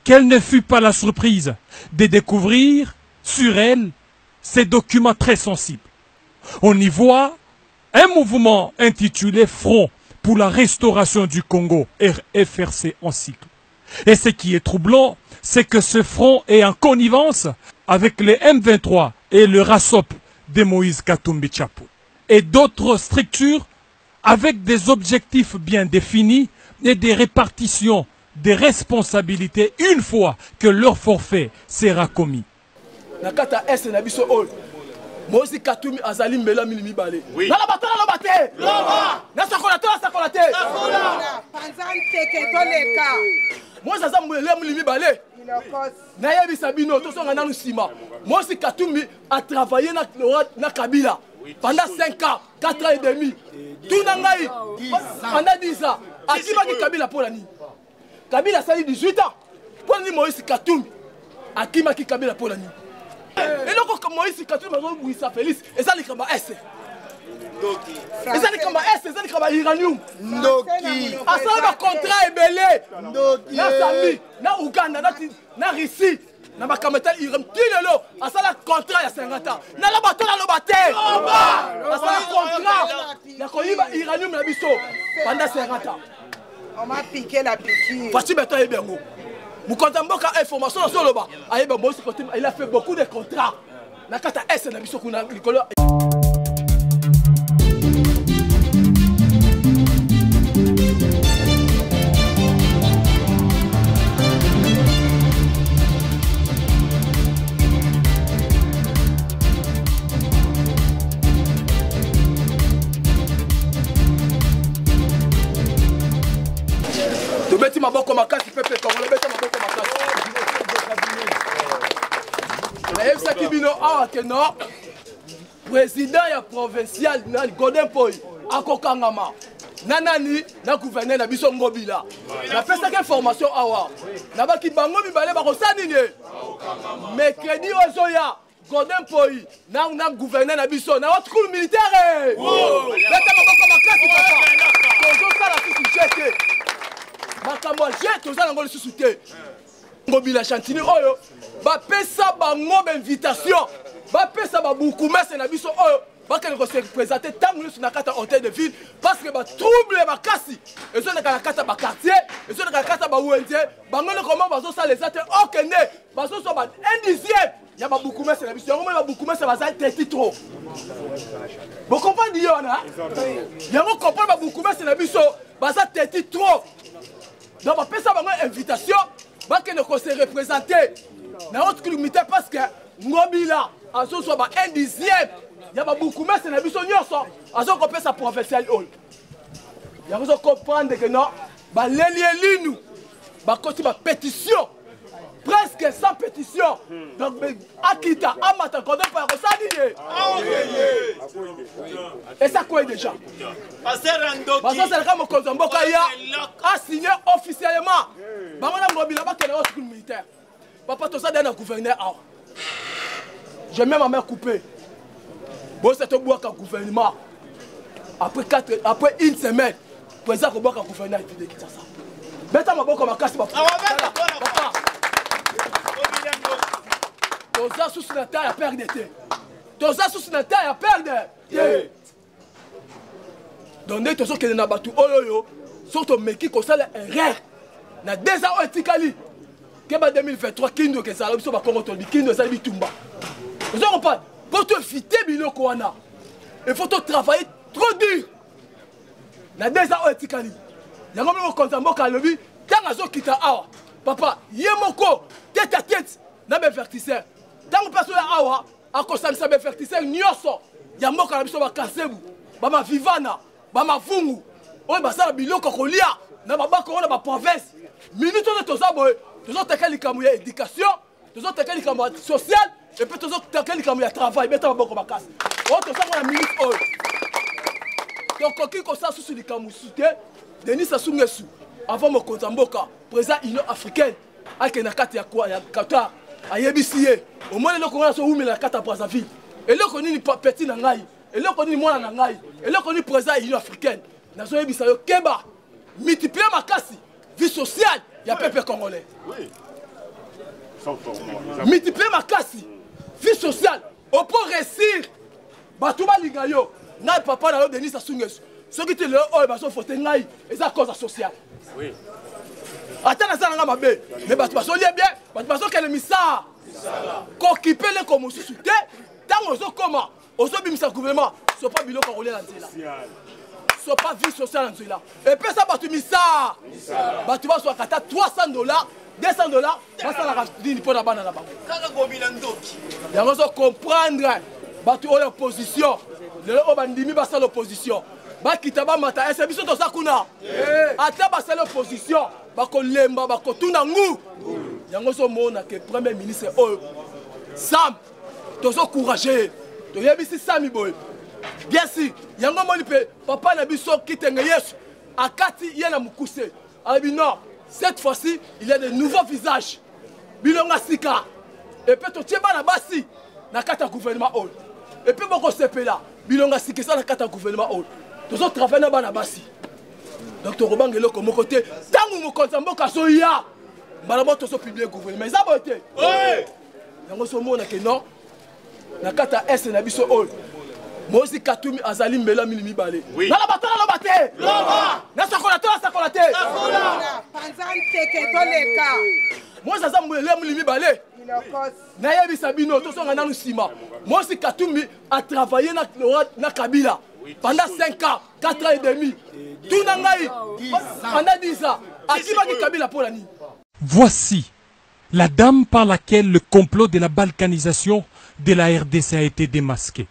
Quelle ne fut pas la surprise de découvrir sur elle ces documents très sensibles. On y voit un mouvement intitulé Front pour la restauration du Congo, RFRC en cycle. Et ce qui est troublant, c'est que ce front est en connivence avec les M23 et le RASOP de Moïse Katumbi Tchapou et d'autres structures avec des objectifs bien définis et des répartitions des responsabilités une fois que leur forfait sera commis. Nakata S na biso ol. Moïse Katumbi azali mbela milimi balé. Na la batala la baté. Na sakolate la sakolate. Panzante ke toleka. Moïse azali mbela milimi balé. Na yebi sabino to songa nanu sima. Moïse Katumbi a travaillé na Kabila pendant 5 ans, 4 ans et demi. Tout nangai pendant 10 ans. Akima ki Kabila pour la ni. Kabila sali 18 ans. Pour ni Moïse Katumbi. Akima ki Kabila pour la ni. Et donc, comme Moïse Katumbi a Félix, et ça, les Kamba S. Et ça, les Kamba S, et ça, les Kamba Iranium. À ça, le contrat est belé. Na Zambie, na Ouganda, na Russie, na Makametal Iram, Tilelo. À ça, le contrat, il y a 50 ans. Na la bateau, na la bataille. À ça, le contrat, il y a Koyiba Iranium, na Bisso, pendant 50 ans. On m'a piqué la piqûre. Voici maintenant, il y a bien. Mukontamboka information sur le bas. Il a fait beaucoup de contrats. Nakata S na biso kuna likolo. Tobeti maboko makasi pepe Congolais beti maboko makasi. Na yebisa kibino awa ke no président ya provincial na Godin Poi akokangama. Nanani na gouverneur na biso Ngobila. Na pesa ke formation awa. Na baki bango mibale bakosani ne. Mercredi ozoya Godin Poi na gouverneur na biso na haute cour militaire. Beti maboko makasi papa. Tozo sala sisi jete. Makambo j'ai tous les gens qui sont Ngobila Chantini oyo ba pesa bango invitation ba pesa ba beaucoup mais na biso oyo ba que se présenter tangu sur na kata hôtel de ville parce que ba trouble ba kasi et so na kata ba quartier et so na kata ba wenze bango le comment bazo ça les até okende bazo so ba 1/10 ya ba beaucoup mais na biso ba beaucoup mais ça va ça tête trop. Vous comprenez yona ya vous comprenez ba beaucoup mais na biso ba ça tête trop. Donc, on peut savoir une invitation, que nous se représenter dans notre communauté parce que Ngobila, en ce soit 1/10, il y a beaucoup mais c'est la mission nyonso, en ce qu'on peut sa professionnel hall. Il y a besoin de comprendre que non, les nous, côté ma pétition, presque 100 pétitions. Donc, Akita, Amata, quand on peut s'aligner. Et ça quoi déjà? Parce que c'est le cas de Kozamboka a signé officiellement. Bamana Ngobila ba kene au militaire. Papa tout ça dans gouverneur. J'ai même ma mère coupée. Bon c'est au bois gouvernement. Après une semaine, président ko bois gouverneur de Kinshasa. Beta maboko makasi ba. Papa. Toza sous la terre à perdre. Toza sous la terre à perdre. Donc dès que tu es dans batu oyoyo, surtout meki ko sala erreur. Na 2 ans etikali. Keba 2023 kindo ke sala biso ba Congo to kindo sala bitumba. Vous en pas pour te fiter biloko wana. Il faut travailler trop dur. Na 2 ans etikali. Yango mo konzamboka lobi tanga zo kita awa. Papa, yemoko tête à tête na bevertisseur. Tant personne awa akosalisa bevertisseur nyoso. Yamboka na biso ba kasebu. Ba ma vivana, ba ma fungu. Oye basala biloko kolia na babako na ba province. Minute de toza boy, tozo tekeli kamu ya éducation, tozo tekeli kamu social et puis tozo tekeli kamu ya travail, beta baboko bakasi. O toza na minute oy. Donc koki ko sa susu likamu sute, Denis Sassou Nguesso avant mo Kozamboka, président Union africaine, akena kati ya kwa ya Qatar, ayebisiye. Au moins le Congo so umela kata Brazzaville. Et le koni ni petit na ngai, et le koni mwana na ngai, et le koni président Union africaine. Nazo yebisa yo keba multiplier makasi vie sociale, il y a peuple congolais. Oui. multiplier ma classe, vie sociale, on peut réussir. Batouba Lingayo, n'a papa na Denis Sassou-Nguesso. Ceux qui te le ont, ils sont fautés, et ça cause sociale. Oui. Attends, ça n'a pas bien. Mais Batouba sont bien, Batouba sont qu'elle est mis ça. Qu'occuper les comme sous soutien, tant aux autres comment, aux autres bimisa gouvernement, ce n'est pas bilo qu'on roule là. Ce n'est pas vie sociale dans là. Et puis ça, Batouba ça. Batouba soit à $300, $200, va ça la racine pour la banane là-bas. Il y a besoin de comprendre. Batu oyo opposition, lelo obandimi basa l'opposition. Ba kitaba mata ese biso to sakuna. Ata basa l'opposition, ba ko lemba ba ko tuna ngu. Yango so mona que premier ministre oyo Sam to so courageux. To yebisi Sami boy. Bien sûr, yango moni pe papa na biso kitenge Yesu. Akati yena mukuse. Abi non, cette fois-ci, il y a de nouveaux visages. Bilonga sika. Et puis to tieba na basi na kata gouvernement oyo. Et puis beaucoup de là, bilonga si que ça na kata gouvernement haut. Tous autres travaillent na bana basi. Donc to robangelo comme côté tangu mo konsambo kasoya. Malabo to so publier gouvernement. Mais ça boté. Oui. Yango so mona que non. Na kata S na biso haut. Moi aussi Katumi azali mbela milimi balé. Na la batala la baté. Loba. Na sakola to sakola te. Sakola. Panzan teke to leka. Moi ça mbela milimi balé. Nayebi Sabino, tout ça on a nous ciment. Moi aussi Katumi a travaillé na Kabila pendant 5 ans, 4 ans et demi. Tout nangaï pendant 10 ans. Akiba ki Kabila pour la nuit. Voici la dame par laquelle le complot de la balkanisation de la RDC a été démasqué.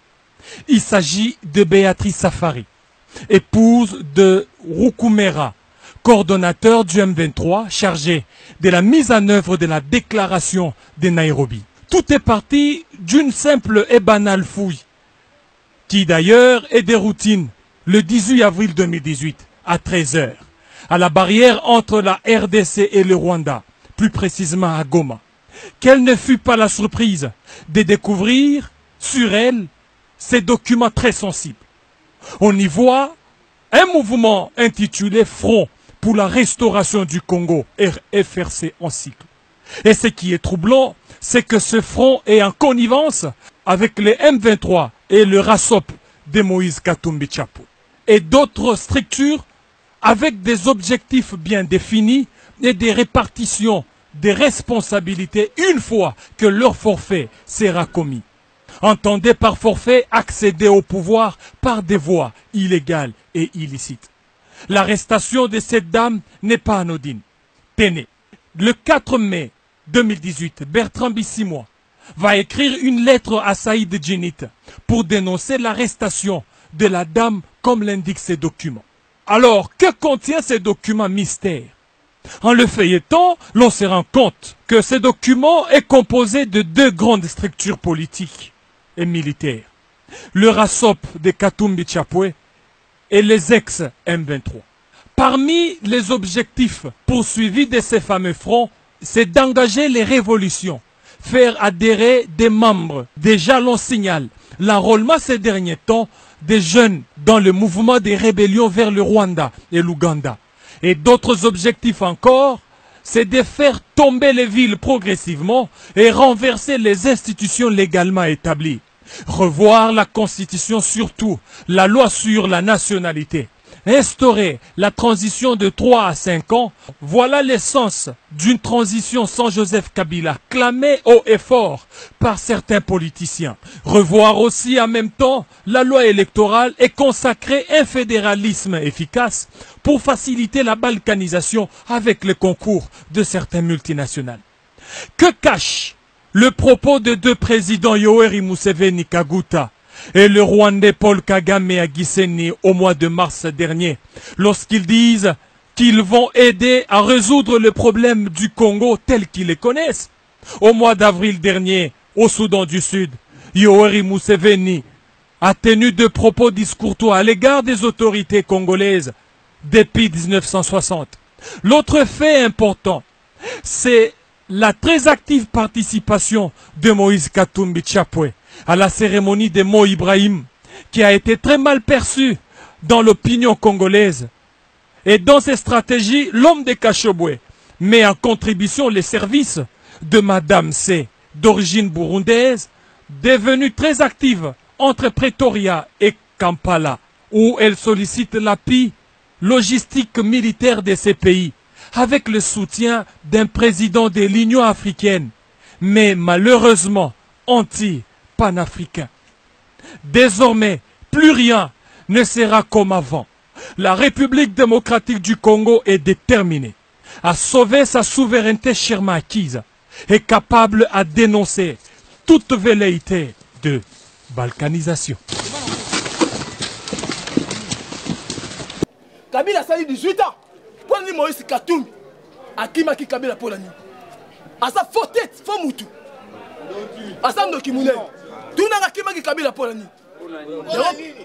Il s'agit de Béatrice Safari, épouse de Rukumera, coordonnateur du M23 chargé de la mise en œuvre de la déclaration de Nairobi. Tout est parti d'une simple et banale fouille, qui d'ailleurs est des routines, le 18 avril 2018, à 13 h, à la barrière entre la RDC et le Rwanda, plus précisément à Goma. Quelle ne fut pas la surprise de découvrir sur elle ces documents très sensibles. On y voit un mouvement intitulé Front pour la restauration du Congo, FRC en cycle. Et ce qui est troublant, c'est que ce front est en connivence avec les M23 et le RASOP de Moïse Katumbi Chapwe et d'autres structures avec des objectifs bien définis et des répartitions des responsabilités une fois que leur forfait sera commis. Entendez par forfait accéder au pouvoir par des voies illégales et illicites. L'arrestation de cette dame n'est pas anodine. Tenez, le 4 mai 2018, Bertrand Bissimois va écrire une lettre à Saïd Djinit pour dénoncer l'arrestation de la dame comme l'indiquent ces documents. Alors, que contient ces documents mystères? En le feuilletant, l'on se rend compte que ce document est composé de 2 grandes structures politiques et militaires. Le RASOP de Katumbi Chapwe et les ex-M23. Parmi les objectifs poursuivis de ces fameux fronts, c'est d'engager les révolutions, faire adhérer des membres. Déjà l'on signale l'enrôlement ces derniers temps des jeunes dans le mouvement des rébellions vers le Rwanda et l'Ouganda. Et d'autres objectifs encore, c'est de faire tomber les villes progressivement et renverser les institutions légalement établies. Revoir la Constitution, surtout la loi sur la nationalité. Instaurer la transition de 3 à 5 ans, voilà l'essence d'une transition sans Joseph Kabila, clamée haut et fort par certains politiciens. Revoir aussi en même temps la loi électorale et consacrer un fédéralisme efficace pour faciliter la balkanisation avec le concours de certaines multinationales. Que cache le propos de 2 présidents Yoweri Museveni Kaguta et le Rwandais Paul Kagame à Gisenyi au mois de mars dernier, lorsqu'ils disent qu'ils vont aider à résoudre le problème du Congo tel qu'ils les connaissent? Au mois d'avril dernier, au Soudan du Sud, Yoweri Museveni a tenu 2 propos discourtois à l'égard des autorités congolaises depuis 1960. L'autre fait important, c'est la très active participation de Moïse Katumbi Chapwe à la cérémonie de Mo Ibrahim, qui a été très mal perçue dans l'opinion congolaise. Et dans ces stratégies, l'homme de Kashobwe met en contribution les services de Madame C, d'origine burundaise, devenue très active entre Pretoria et Kampala, où elle sollicite l'appui logistique militaire de ces pays, avec le soutien d'un président de l'Union africaine, mais malheureusement anti-panafricain. Désormais, plus rien ne sera comme avant. La République démocratique du Congo est déterminée à sauver sa souveraineté chèrement acquise et capable à dénoncer toute velléité de balkanisation. Kabila sali 18 ans. Pour ni Moïse Katumbi, Akimaki Kabila pour la nuit. Asa faux tête, faux moutou. Asa ndokimune. Tout n'a Akimaki Kabila pour la nuit.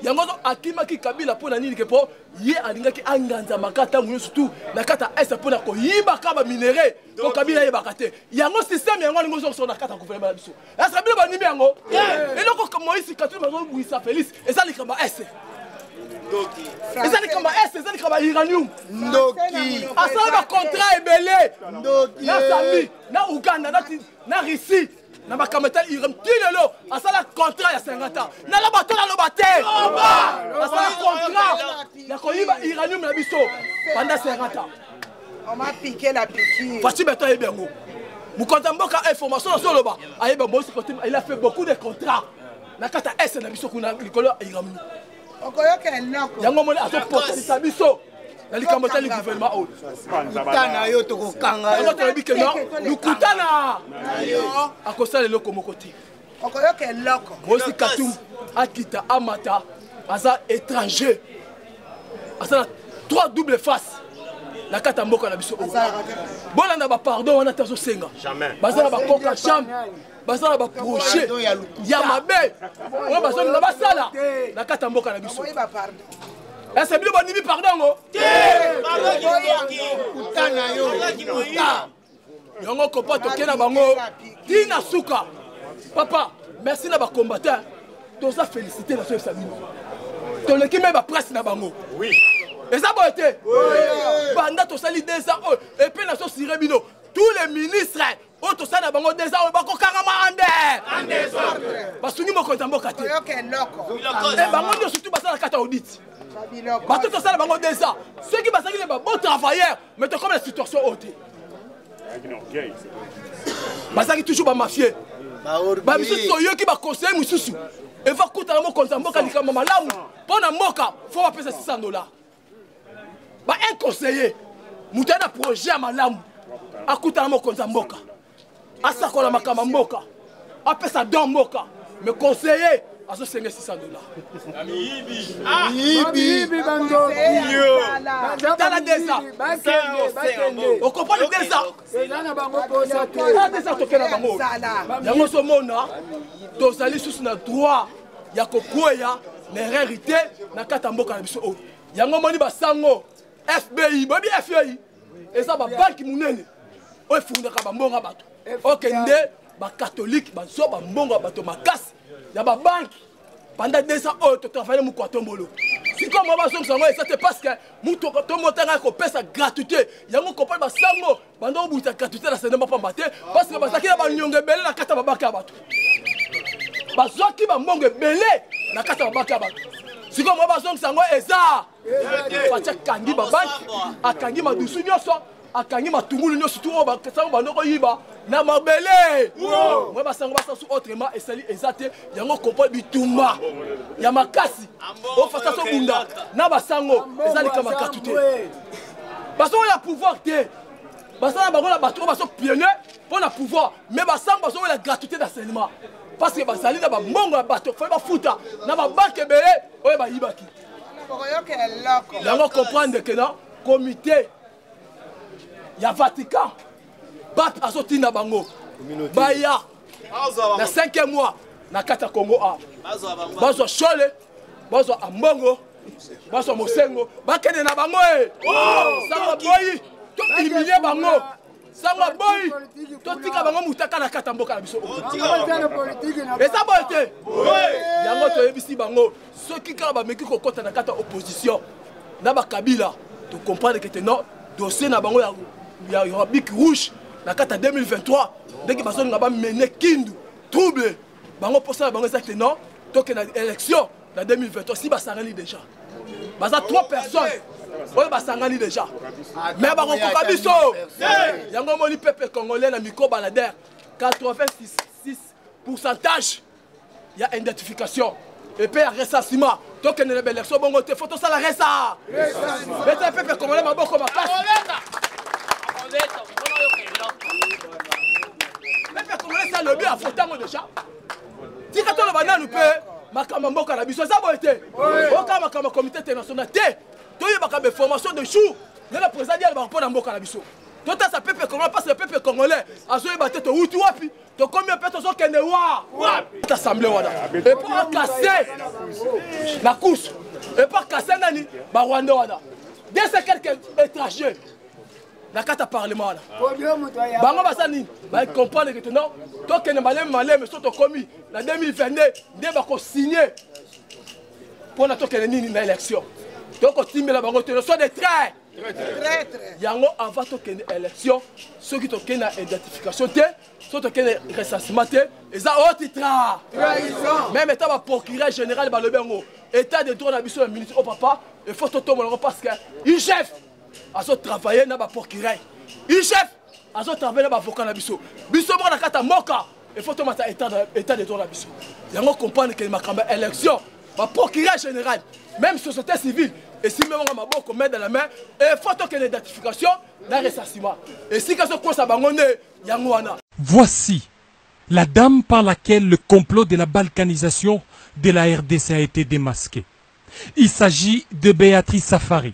Yango Akimaki Kabila pour la nuit que pour ye alingaki anganza makata munyo surtout na kata esa pour na ko yiba kaba minéré pour Kabila yebakate. Yango système yango ngo so na kata gouvernement la biso. Asa Kabila ba nimi yango. Et loko comme Moïse Katumbi bazo buisa Félix et ça likamba ese. Eza likamba ese, eza likamba uranium. Ndoki. Asa ba contrat ebelé. Ndoki. Na Zambie, na Uganda, na Russie. Na makamata uranium tilelo, asa la contrat ya 50 ans. Na la bato na lobate. Asa la contrat. Na koyiba uranium na biso pendant 50 ans. On m'a piqué la piqûre. Fati beto yebengo. Mukonta mboka information na soloba. Ayeba Moïse Katumbi, il a fait beaucoup de contrats. Na kata ese na biso kuna likolo uranium. Yango mole aso porter biso na likamota li gouvernement o kutana yo to kokanga yo to bike no lukutana akosala loko mokoti okoyoka eloko Moïse Katumbi akita amata aza étranger asa 3 double face la kata mboka na biso bona na ba pardon wana tazo senga bazala ba koka champ bazala ba projet ya mabe on bazala na basala na kata mboka na biso est-ce que bonimi pardon go utana yo yongo kopa tokena bango dina suka papa merci na ba combattant toza féliciter la soeur Sabino to leki même ba presse na bango oui et ça bon été banda to sali 2 ans et puis na so Sirebino tous les ministres auto sana bango 2 ans bako kangama ande basuni moko tamboka te et bango ndio surtout basala kata audit bato to sala bango 2 ans ceux qui basaki les bons travailleurs mais to comme la situation haute basaki toujours ba mafieux ba misusu yoki ba conseiller mususu et va kutana mo konza mboka likama malamu pona mboka faut ba pesa $600 ba un conseiller mutana projet à malamu akutana mo konza mboka asakola makama mboka apesa don mboka mais conseiller aso senga $600 Yibi bando dans la desa on comprend le desa na bango posa to desa to kena bango yango so mona to sali sous na droit ya kokoya na hérité na kata mboka na biso o yango moni basango FBI babi FBI eza ba banki munene o efundaka ba mbonga bato okende ba catholique ba zo ba mbonga bato makasi ya ba banki pendant 2 ans to travailler mu kwatombolo si comme on va sur sango et ça c'est parce que mu to motanga ko pesa gratuité yango ko pa ba sango bando buta gratuité la sene pas maté parce que ba sakina ba nyonge belé na kata ba baka bato ba zo ki ba mbonge belé na kata ba baka bato si comme on va sur sango eza facha kangi ba banki akangi madusu nyoso akangi matungulu nyoso tout ba sango ba ndoko yiba na mabele moi basango basasu autrement et sali ezate yango kompo bitumba ya makasi o fata so bunda na basango ezali kama katute basango ya pouvoir te basango bango la bato baso pionnier pour la pouvoir mais basango basango la gratuité d'enseignement parce que bazali na ba mbongo ya bato fa ba futa na ba banque belé oye ba yibaki yango comprendre que na comité ya Vatican bat azotina bango baya na 5e mois na kata Congo a bazo chole bazo ambongo bazo mosengo bakende na bango sanga boyi to humilier bango sanga boyi to tika bango mutaka na kata mboka na biso eza bote yango to yebisi bango soki kala ba meki kokota na kata opposition na ba Kabila to comprendre que non dossier na bango il y aura bic rouge na carte 2023 dès que bazo ngaba mener kindu trouble bango pour ça bango exact non donc na élection na 2023 si basangani déjà baza 3 personnes oyo basangani déjà mais bango koka biso yango moni peuple congolais na micro balader 86% il y a identification et puis ressentiment donc il y a une élection bon côté faut tout ça la resa mais ça peuple congolais maboko makasi peuple congolais ça le bien à fotango déjà si quand on va nous peut makamba mboka na biso ça bo été oka makamba comité international té to yeba ka formation de jour le président dia ba rapport na mboka na biso tout ça peuple congolais parce que le peuple congolais azo yeba té to uti wapi to combien peut to kende wa assemblée wana et pour casser la couche et pour casser nani ba Rwanda wana dès c'est quelques étrangers la carte parlement là bango basani ba comprendre que non to kende malem mais surtout commis la 2022 dès ba ko signer pour na to kende nini na élection donc on timbe la bango te so des traits yango avant to kende élection ceux qui to kende identification te ceux qui kende recensement te eza au titre même état ba procureur général ba le bengo état de droit na biso na ministre au papa il faut to mo parce que il chef a travaillé na ba procureur il chef a travaillé na ba avocat na biso biso mo na kata moka il faut to mata état de droit na biso yango comprendre que makamba élection ba procureur général même société civile et si même on m'a beaucoup mettre dans la main et faut que l'identification d'un ressentiment et si que ce quoi ça bangone yangwana. Voici la dame par laquelle le complot de la balkanisation de la RDC a été démasqué. Il s'agit de Béatrice Safari,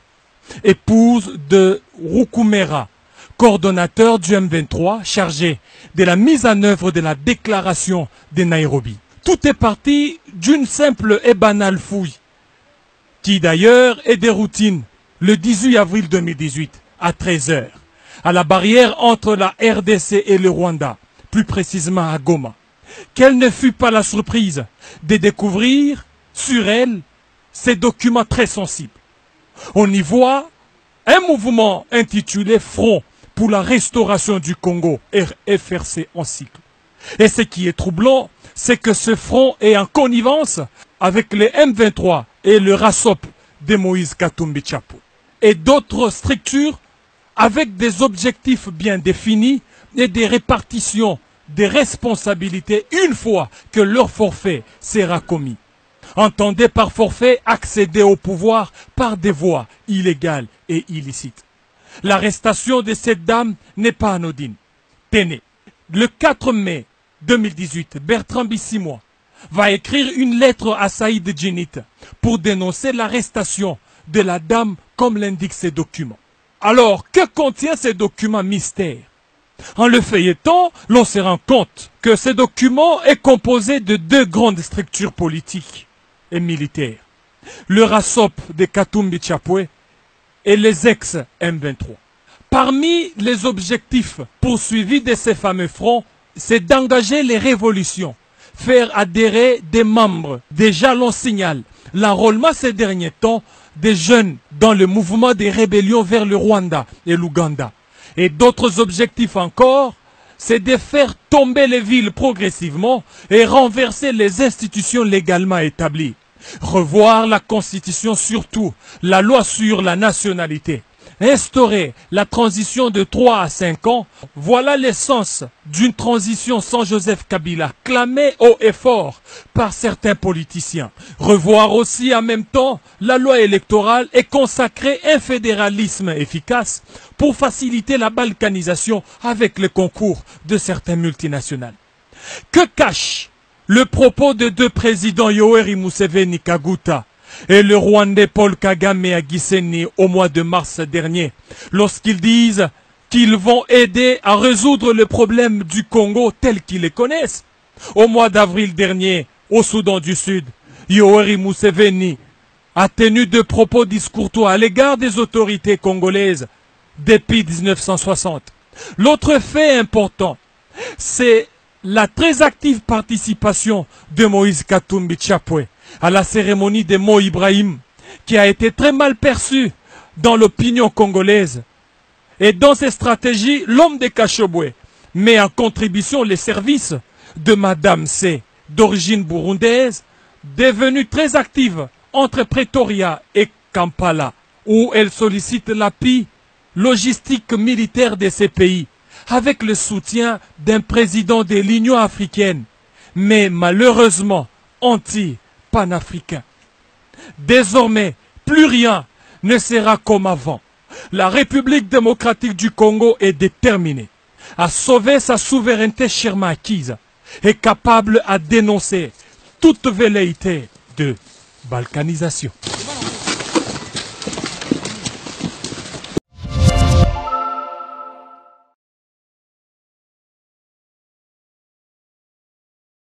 épouse de Rukumera, coordonnateur du M23 chargé de la mise en œuvre de la déclaration de Nairobi. Tout est parti d'une simple et banale fouille, qui d'ailleurs est des routines le 18 avril 2018 à 13 h, à la barrière entre la RDC et le Rwanda, plus précisément à Goma. Quelle ne fut pas la surprise de découvrir sur elle ces documents très sensibles. On y voit un mouvement intitulé Front pour la restauration du Congo, FRC en cycle. Et ce qui est troublant, c'est que ce front est en connivence avec les M23 et le RASOP de Moïse Katumbi Chapwe et d'autres structures avec des objectifs bien définis et des répartitions des responsabilités une fois que leur forfait sera commis. Entendez par forfait accéder au pouvoir par des voies illégales et illicites. L'arrestation de cette dame n'est pas anodine. Tenez, le 4 mai 2018, Bertrand Bissimois va écrire une lettre à Saïd Djinit pour dénoncer l'arrestation de la dame comme l'indiquent ces documents. Alors, que contient ces documents mystères? En le feuilletant, l'on se rend compte que ce document est composé de 2 grandes structures politiques et militaires. Le RASOP de Katumbi Chapwe et les ex-M23. Parmi les objectifs poursuivis de ces fameux fronts, c'est d'engager les révolutions, faire adhérer des membres. Déjà l'on signale l'enrôlement ces derniers temps des jeunes dans le mouvement des rébellions vers le Rwanda et l'Ouganda. Et d'autres objectifs encore, c'est de faire tomber les villes progressivement et renverser les institutions légalement établies. Revoir la constitution, surtout la loi sur la nationalité. Instaurer la transition de 3 à 5 ans, voilà l'essence d'une transition sans Joseph Kabila, clamée haut et fort par certains politiciens. Revoir aussi en même temps la loi électorale et consacrer un fédéralisme efficace pour faciliter la balkanisation avec le concours de certains multinationales. Que cache le propos de 2 présidents Yoweri Museveni Kaguta et le Rwandais Paul Kagame à Gisenyi au mois de mars dernier, lorsqu'ils disent qu'ils vont aider à résoudre le problème du Congo tel qu'ils les connaissent? Au mois d'avril dernier, au Soudan du Sud, Yoweri Museveni a tenu 2 propos discourtois à l'égard des autorités congolaises depuis 1960. L'autre fait important, c'est la très active participation de Moïse Katumbi Chapwe à la cérémonie de Mo Ibrahim, qui a été très mal perçue dans l'opinion congolaise Et dans ces stratégies, l'homme de Kashobwe met en contribution les services de Madame C, d'origine burundaise, devenue très active entre Pretoria et Kampala, où elle sollicite l'appui logistique militaire de ces pays, avec le soutien d'un président de l'Union africaine, mais malheureusement anti-panafricain. Désormais, plus rien ne sera comme avant. La République démocratique du Congo est déterminée à sauver sa souveraineté chèrement acquise et capable à dénoncer toute velléité de balkanisation.